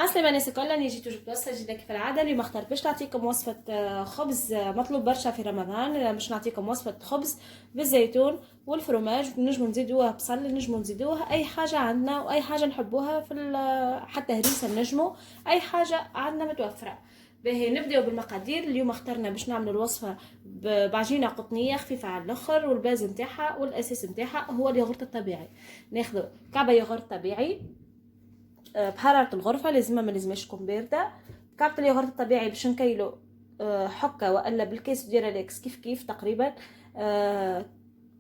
عسلامة الناس الكل، راني جيت وجبت وصفة جديدة كيف العادة. اليوم اخترت باش نعطيكم وصفة خبز مطلوب برشا في رمضان. باش نعطيكم وصفة خبز بالزيتون والفرماج، نجمو نزيدوها بصل، نجمو نزيدوها اي حاجة عندنا واي حاجة نحبوها في حتى هريسة نجمو، اي حاجة عندنا متوفرة. باهي نبداو بالمقادير. اليوم اخترنا باش نعملوا الوصفة بعجينة قطنية خفيفة على الاخر، والباز نتاعها والاساس نتاعها هو اليogurt الطبيعي. ناخذ كعبة يogurt طبيعي بحرارة الغرفة، لازمها ما لازمش تكون باردة. كعبة اليogurt الطبيعي باش نكيلو حكة والا بالكيس ديراليكس كيف تقريبا.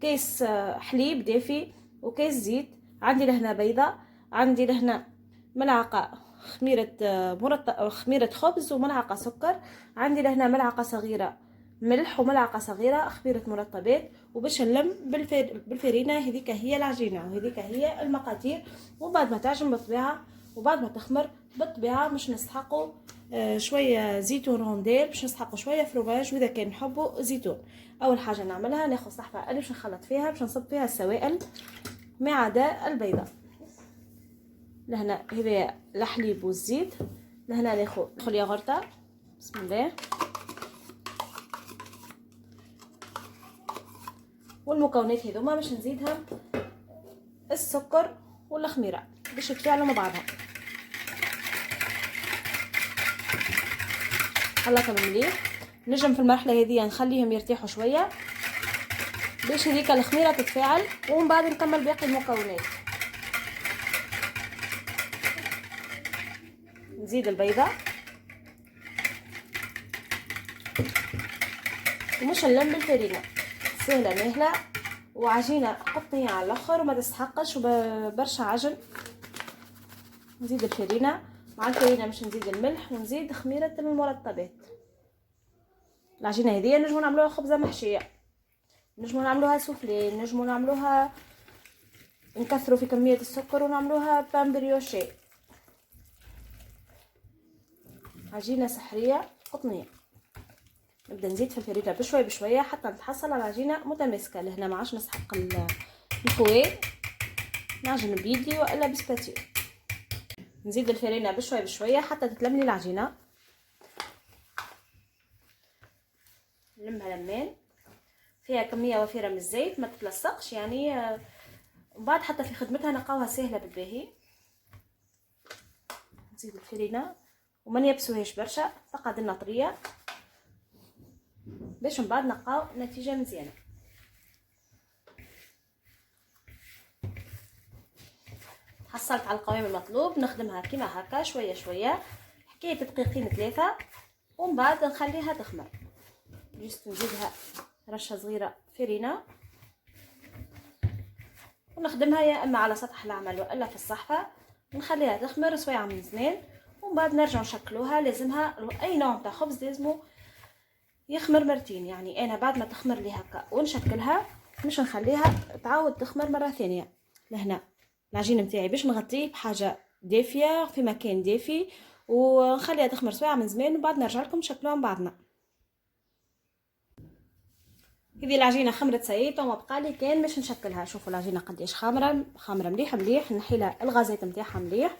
كيس حليب دافي وكيس زيت. عندي لهنا بيضة، عندي لهنا ملعقة خميرة خبز وملعقة سكر. عندي لهنا ملعقة صغيرة ملح وملعقة صغيرة خميرة مرطبات. وباش نلم بالفرينة. هذيك هي العجينة وهذيك هي المقادير. وبعد ما تعجن بالطبيعة وبعد ما تخمر بالطبيعة باش نسحقوا شوية زيتون رونديل، باش نسحقوا شوية فروماج، واذا كان نحبوا زيتون. اول حاجة نعملها ناخذ صحفة اللي باش نخلط فيها، باش نصب فيها السوائل ما عدا البيضة. لهنا هذا الحليب والزيت. لهنا ناخذ ياغورتا. بسم الله. والمكونات هذوما باش نزيدها السكر والخميره باش يتفاعلوا مع بعضهم. خلطهم مليح. نجم في المرحله هذه نخليهم يرتاحوا شويه باش هذيك الخميره تتفاعل، ومن بعد نكمل باقي المكونات. نزيد البيضه ومش نلم بالفرينه، سهله ماهله وعجينه قطنيه على الاخر وما تسحقش وبرشا عجن. نزيد الفرينه، مع الفرينه باش نزيد الملح ونزيد خميره المرطبات. العجينه هذه نجمو نعملوها خبزه محشيه، نجمو نعملوها سوفلي، نجمو نعملوها نكثروا في كميه السكر ونعملوها بان بريوشي. عجينه سحريه قطنيه. نبدا نزيد في الفرينه بشويه بشويه حتى نتحصل على عجينه متماسكه. لهنا ما عادش نسحق الكوي، نعجن بيدي والا بسباتيو. نزيد الفرينه بشويه بشويه حتى تتلملي العجينه. نلمها لمان، فيها كميه وفيره من الزيت ما تتلصقش يعني. وبعد حتى في خدمتها نلقاوها سهله بالباهي. نزيد الفرينه وما نيبسوهاش برشا، تقعد لنا طريه باش من بعد نلقاو نتيجه مزيانه. حصلت على القوام المطلوب، نخدمها كيما هكا شويه شويه حكايه دقيقتين 3، ومن بعد نخليها تخمر. جست نزيدها رشه صغيره فرينه ونخدمها يا اما على سطح العمل والا في الصحفه. نخليها تخمر سوايع من زمان، ومن بعد نرجع نشكلوها. لازمها اي نوع تاع خبز لازمو يخمر مرتين، يعني انا بعد ما تخمر لي هكا ونشكلها مش نخليها تعاود تخمر مره ثانيه. لهنا العجين نتاعي باش نغطيه بحاجه دافيه في مكان دافي ونخليها تخمر سوايع من زمان، وبعد نرجع لكم نشكلوها مع بعضنا. هذه العجينه خمرت سايت وما بقالي كان باش نشكلها. شوفوا العجينه قداش خامره مليح. نحيلها الغازات نتاعها مليح،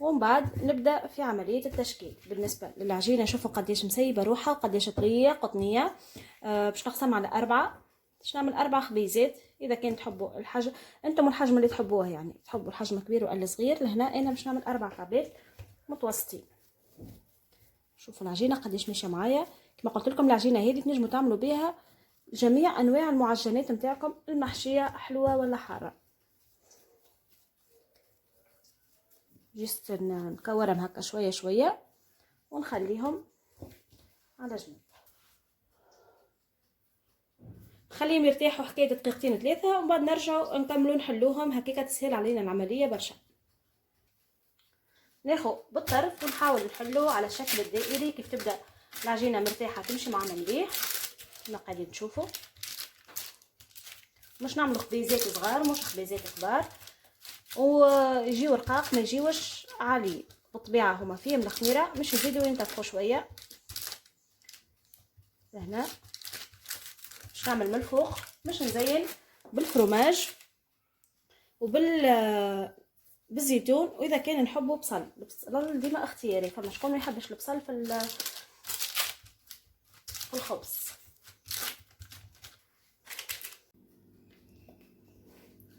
ومن بعد نبدا في عمليه التشكيل. بالنسبه للعجينه شوفوا قداش مسيبه روحها وقداش طريه قطنيه. باش نقسمها على 4، باش نعمل 4 خبيزات. اذا كان تحبوا الحجم انتم الحجم اللي تحبوه، يعني تحبوا الحجم كبير ولا صغير. لهنا انا باش نعمل 4 كعبات متوسطين. شوفوا العجينه قداش ماشيه معايا. كما قلت لكم العجينه هذه تنجموا تعملوا بها جميع انواع المعجنات نتاعكم المحشيه حلوه ولا حاره. جست نكورهم هكا شويه شويه ونخليهم على جنب، خليهم يرتاحوا حكايه دقيقتين 3، ومن بعد نرجعوا نكملوا نحلوهم. هكاك تسهل علينا العمليه برشا. ناخذ بالطرف ونحاول نحلوه على الشكل الدائري كيف تبدا العجينه مرتاحه تمشي معنا مليح كما قاعدين تشوفوا. مش نعملوا خبيزات صغار مش خبيزات كبار، ويجيو رقاق ما يجيوش عالي. بالطبيعه هما فيهم الخميره مش يزيدوا ينتفخوا شويه. لهنا باش نعمل ملفوخ، مش نزين بالفرماج بالزيتون. واذا كان نحبوا بصل، البصل ديما اختياري، فما شكون ما يحبش البصل في الخبز.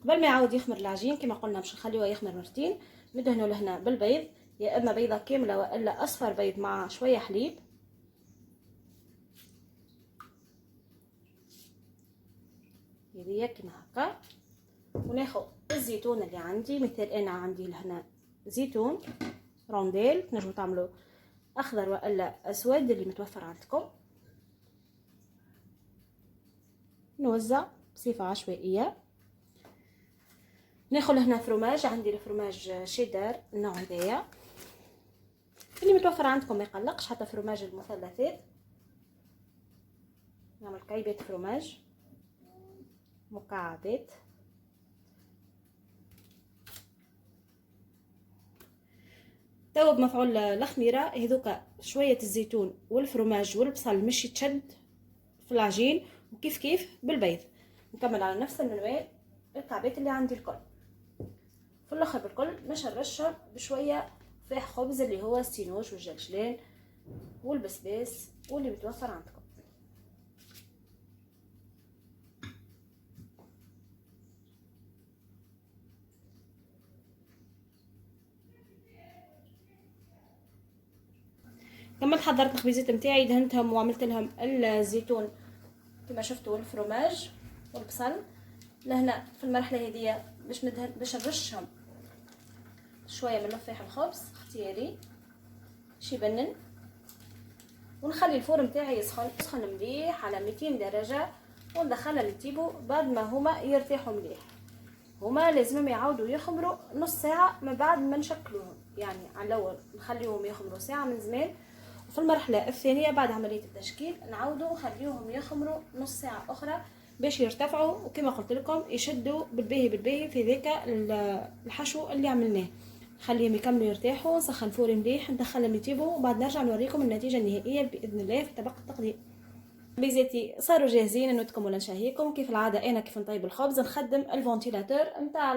قبل ما يعاود يخمر العجين كما قلنا باش نخليوه يخمر مرتين، ندهنوا لهنا بالبيض، يا اما بيضه كامله والا اصفر بيض مع شويه حليب. هذه كما هكا. وناخذ الزيتون اللي عندي، مثل انا عندي لهنا زيتون رونديل، تنجموا تعملوا اخضر والا اسود اللي متوفر عندكم. نوزع بصفه عشوائيه. ناخذ هنا فروماج، عندي الفروماج شيدر النوع هذايا اللي متوفر عندكم ما يقلقش، حتى فروماج المثلثات. نعمل كعيبات فروماج مكعبات. تو بمفعول الخميره هذوك شويه الزيتون والفروماج والبصل مش يتشد في العجين، وكيف كيف بالبيض. نكمل على نفس المنوال الكعبات اللي عندي الكل. في الاخر بالكل نشرشها بشويه فاح خبز اللي هو السينوش والجلجلان والبسباس واللي متوفر عندكم. كملت حضرت الخبيزات نتاعي، دهنتهم وعملت لهم الزيتون كما شفتوا والفرماج والبصل. لهنا في المرحله هذه باش نرشهم شويه من لفاح الخبز اختياري باش يبنن. ونخلي الفرن نتاعي يسخن مليح على 200 درجه، وندخلها للتيبو بعد ما هما يرتاحوا مليح. هما لازمهم يعاودوا يخمروا نص ساعه من بعد ما نشكلوهم، يعني على الاول نخليهم يخمروا ساعه من زمان، وفي المرحله الثانيه بعد عمليه التشكيل نعاودوا نخليوهم يخمروا نص ساعه اخرى باش يرتفعوا، وكما قلت لكم يشدوا بالباهي في ذاك الحشو اللي عملناه. نخليهم يكملوا يرتاحوا، نسخن الفرن مليح، ندخلهم يطيبوا، وبعد نرجع نوريكم النتيجه النهائيه باذن الله في طبق التقديم. خبيزاتي صاروا جاهزين نودكم ولا نشهيكم. كيف العاده انا كيف نطيب الخبز نخدم الفونتيلاتور نتاع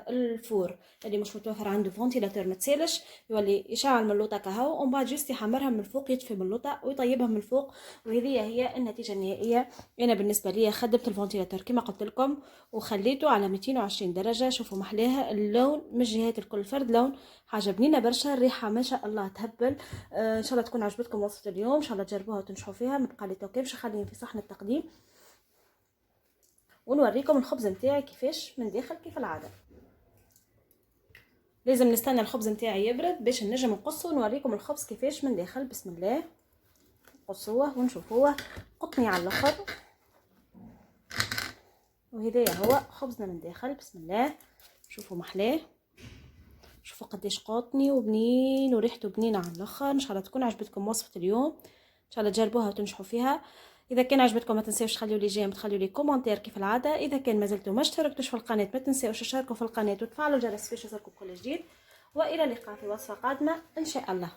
الفور اللي مش متوفر عنده فونتيلاتور متسالش، يولي يشعل من اللوطه كهو، ومن بعد جوست يحمرها من الفوق، يطفي من اللوطه ويطيبها من الفوق. وهذه هي النتيجه النهائيه. انا بالنسبه لي خدمت الفونتيلاتور كما قلت لكم وخليته على 220 درجه. شوفوا محلاها اللون من جهات الكل، فرد لون حاجه بنينه برشا، الريحه ما شاء الله تهبل. ان شاء الله تكون عجبتكم وصفه اليوم، ان شاء الله تجربوها وتنجحوا فيها. مبقى لي توكل باش نخليه في صحن التقديم ونوريكم الخبز نتاعي كيفاش من داخل. كيف العاده لازم نستنى الخبز نتاعي يبرد باش نجم نقصه ونوريكم الخبز كيفاش من داخل. بسم الله نقصوه ونشوفوه قطني على الاخر. وهذا هو خبزنا من داخل. بسم الله شوفوا محلاه، شوفوا قديش قاطني وبنين وريحته بنينه على الاخر. ان شاء الله تكون عجبتكم وصفه اليوم، ان شاء الله تجربوها وتنجحوا فيها. اذا كان عجبتكم ما تنساوش تخليوا لي جيم، تخليوا لي كومنتير كيف العاده. اذا كان ما زلتوا ما اشتركتوش في القناه ما تنساوش تشتركوا في القناه وتفعلوا الجرس باش يوصلكم كل جديد. والى اللقاء في وصفه قادمه ان شاء الله.